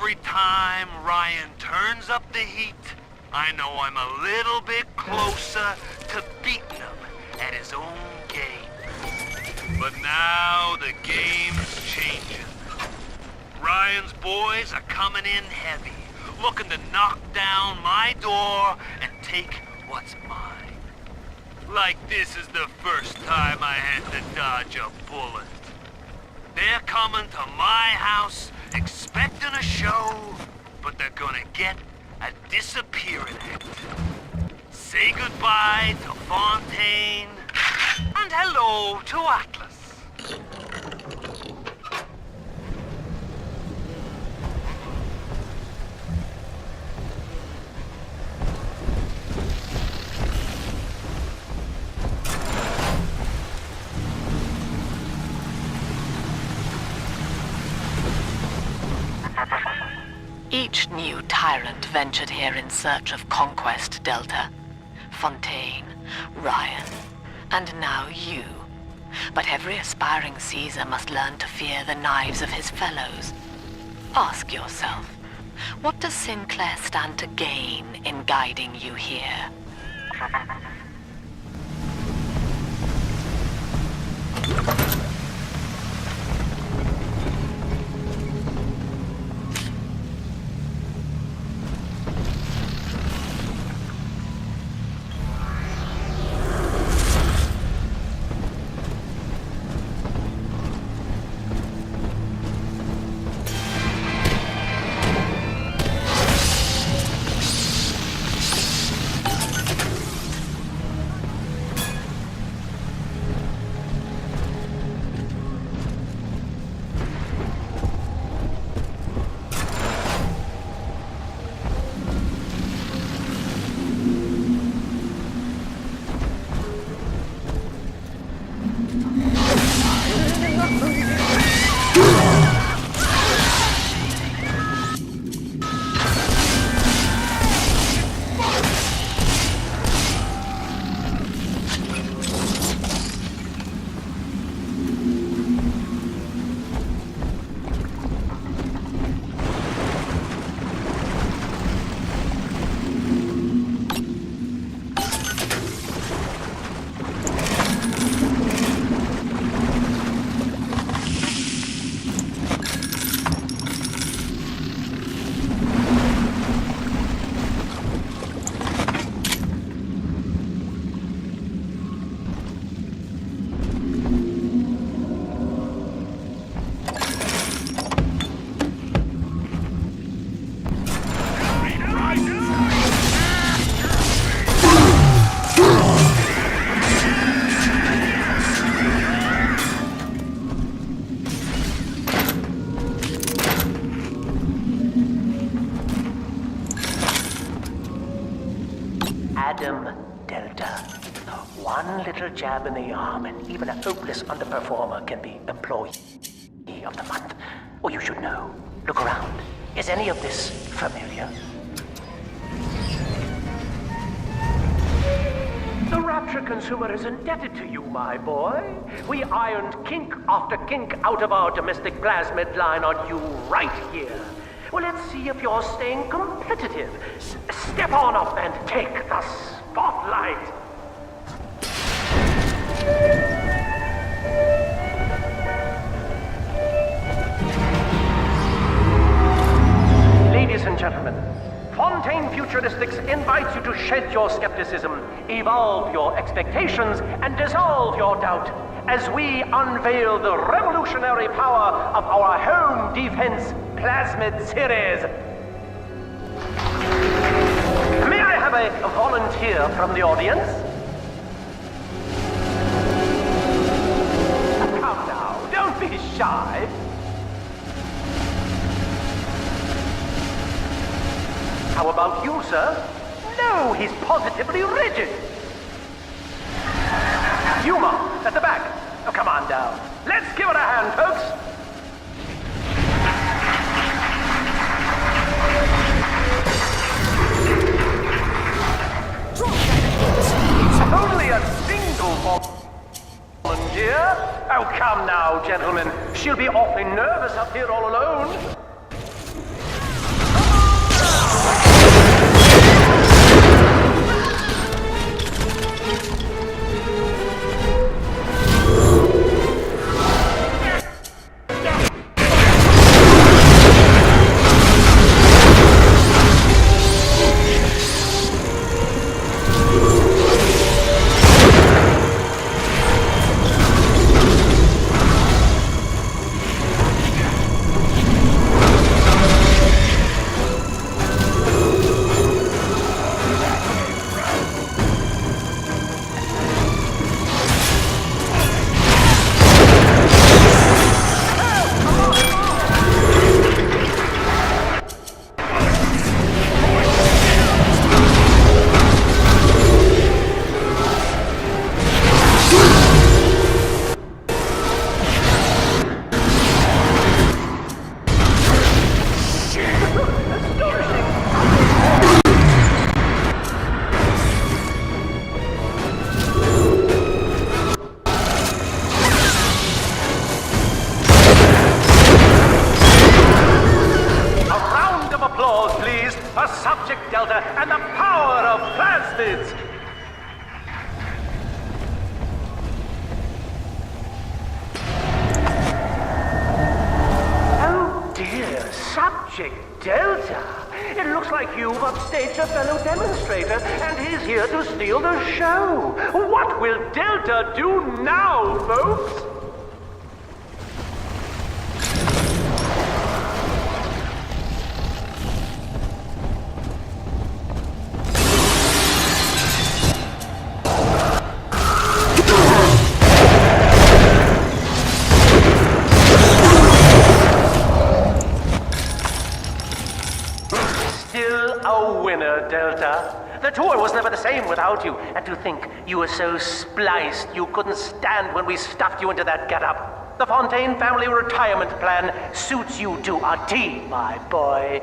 Every time Ryan turns up the heat, I know I'm a little bit closer to beating him at his own game. But now the game's changing. Ryan's boys are coming in heavy, looking to knock down my door and take what's mine. Like this is the first time I had to dodge a bullet. They're coming to my house expecting a show, but they're gonna get a disappearing act. Say goodbye to Fontaine, and hello to Atlas. Each new tyrant ventured here in search of conquest, Delta. Fontaine, Ryan, and now you. But every aspiring Caesar must learn to fear the knives of his fellows. Ask yourself, what does Sinclair stand to gain in guiding you here? Delta. One little jab in the arm, and even a hopeless underperformer can be Employee of the Month. Or you should know. Look around. Is any of this familiar? The Rapture consumer is indebted to you, my boy. We ironed kink after kink out of our domestic plasmid line on you right here. Well, let's see if you're staying competitive. Step on up and take the spotlight. Ladies and gentlemen, Fontaine Futuristics invites you to shed your skepticism, evolve your expectations, and dissolve your doubt as we unveil the revolutionary power of our home defense plasmid series. May I have a volunteer from the audience? Come now, don't be shy. How about you, sir? No, he's positively rigid. Yuma, at the back. Oh, come on down. Let's give it a hand, folks. Only a single volunteer? Oh, come now, gentlemen. She'll be awfully nervous up here all alone. subject Delta and the power of plasmids! Oh dear, subject Delta! It looks like you've upstaged a fellow demonstrator, and he's here to steal the show! What will Delta do now, folks? A winner, Delta. The tour was never the same without you. And to think you were so spliced you couldn't stand when we stuffed you into that getup. The Fontaine family retirement plan suits you to a T, my boy.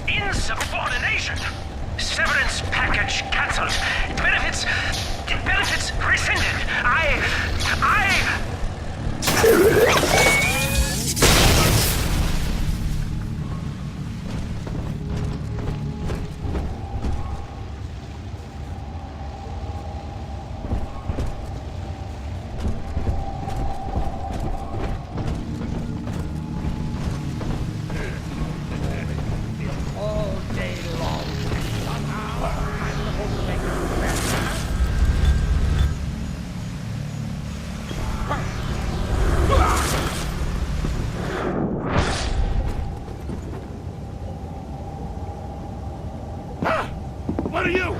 Insubordination! Severance package cancelled. Benefits rescinded. What are you?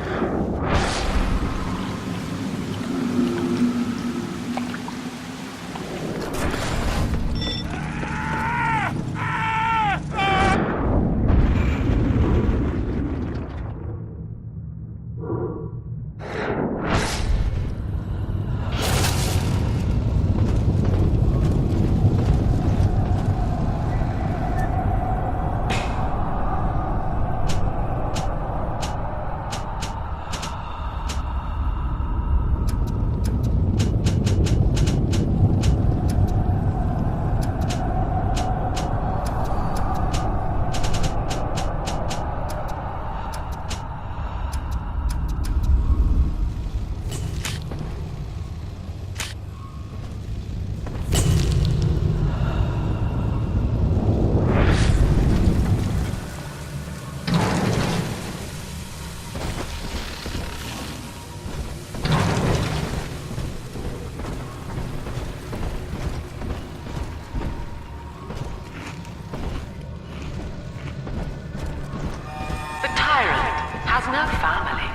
Has no family,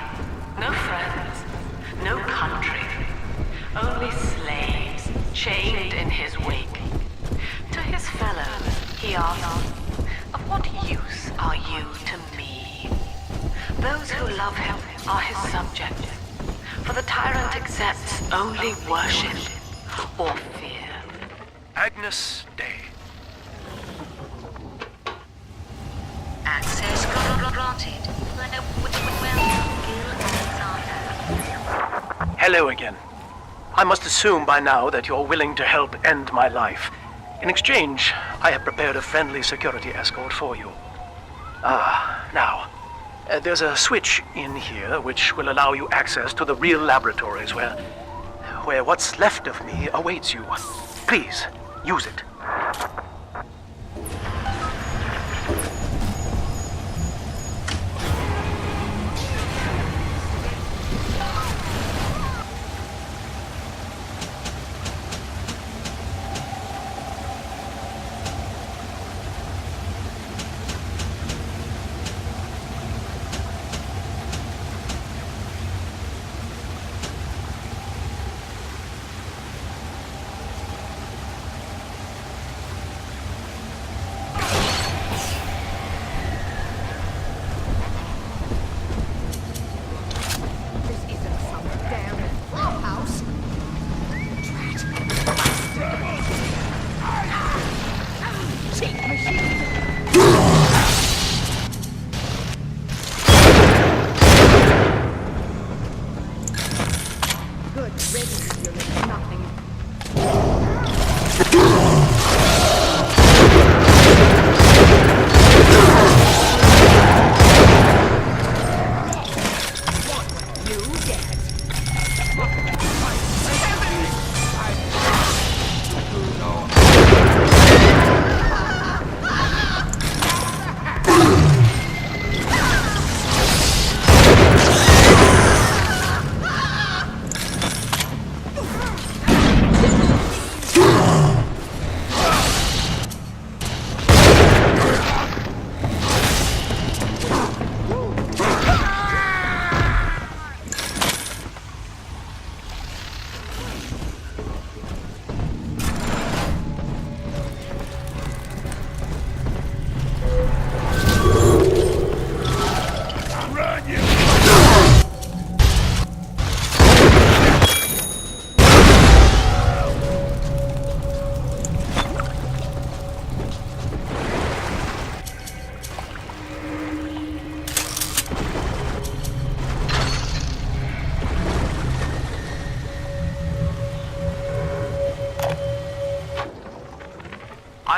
no friends, no country, only slaves chained in his wake. To his fellows, he asks, of what use are you to me? Those who love him are his subjects, for the tyrant accepts only worship or fear. Agnes Day. Access granted. Hello again. I must assume by now that you're willing to help end my life. In exchange, I have prepared a friendly security escort for you. Now, there's a switch in here which will allow you access to the real laboratories where what's left of me awaits you. Please, use it.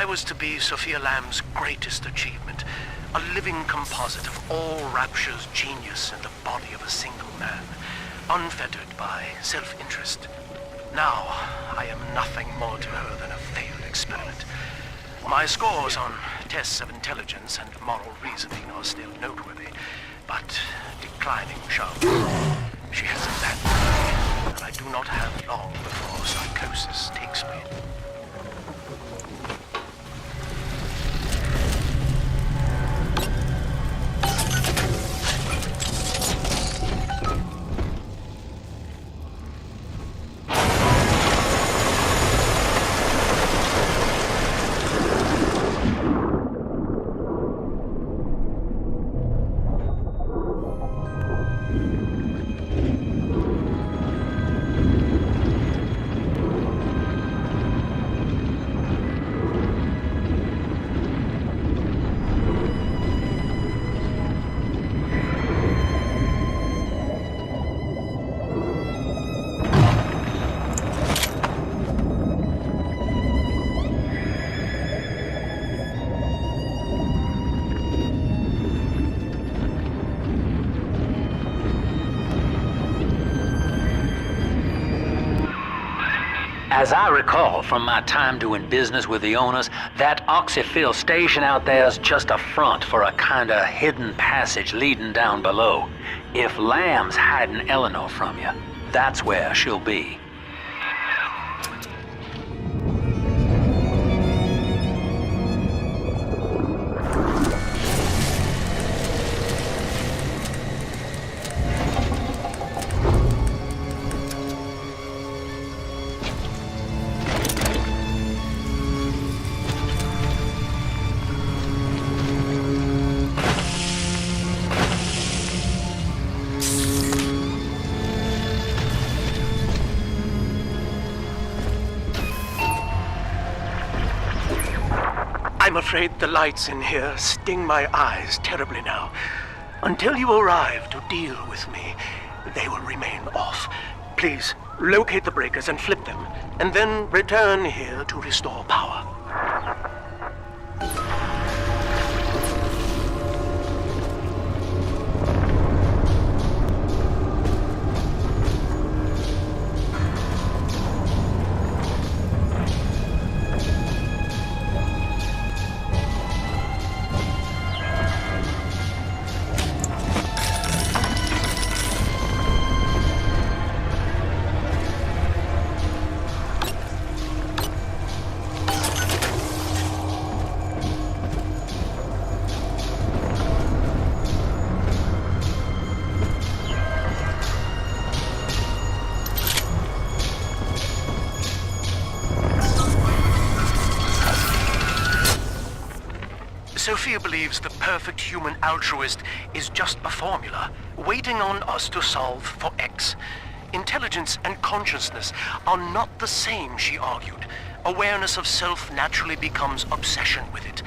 was to be Sophia Lamb's greatest achievement, a living composite of all Rapture's genius in the body of a single man, unfettered by self-interest. Now, I am nothing more to her than a failed experiment. My scores on tests of intelligence and moral reasoning are still noteworthy, but declining sharply. She has abandoned me, and I do not have long before psychosis takes me. As I recall from my time doing business with the owners, that oxyfill station out there's just a front for a kinda hidden passage leading down below. If Lamb's hiding Eleanor from you, that's where she'll be. I'm afraid the lights in here sting my eyes terribly now. Until you arrive to deal with me, they will remain off. Please, locate the breakers and flip them, and then return here to restore power. Sophia believes the perfect human altruist is just a formula, waiting on us to solve for X. Intelligence and consciousness are not the same, she argued. Awareness of self naturally becomes obsession with it.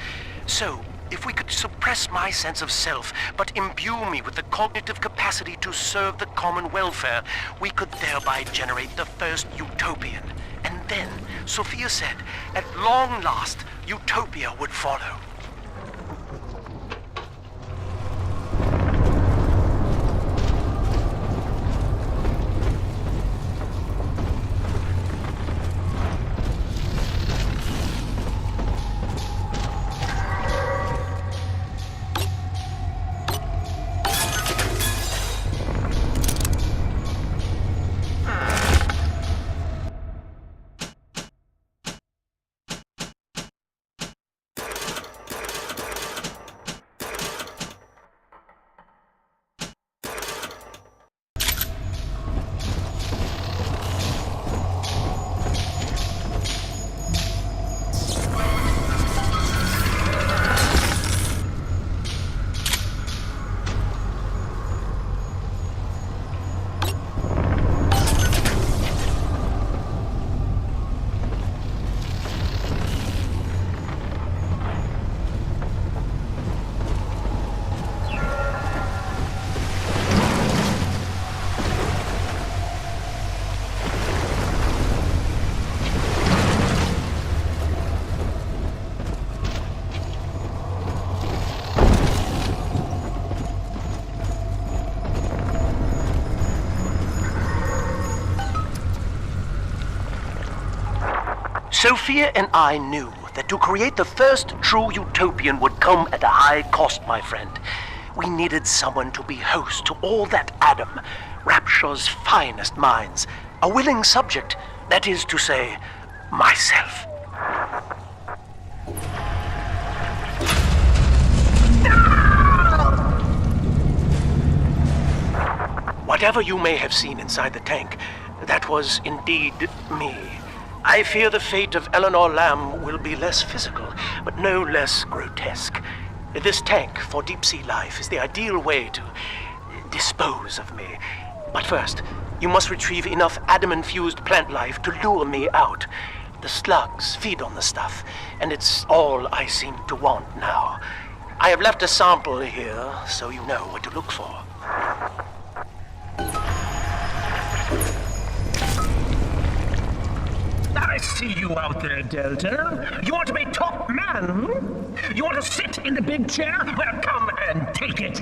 So, if we could suppress my sense of self, but imbue me with the cognitive capacity to serve the common welfare, we could thereby generate the first utopian. And then, Sophia said, at long last, utopia would follow. Sophia and I knew that to create the first true utopian would come at a high cost, my friend. We needed someone to be host to all that Adam, Rapture's finest minds, a willing subject, that is to say, myself. Whatever you may have seen inside the tank, that was indeed me. I fear the fate of Eleanor Lamb will be less physical, but no less grotesque. This tank for deep-sea life is the ideal way to dispose of me. But first, you must retrieve enough Adam-infused plant life to lure me out. The slugs feed on the stuff, and it's all I seem to want now. I have left a sample here, so you know what to look for. I see you out there, Delta. You want to be top man? You want to sit in the big chair? Well, come and take it.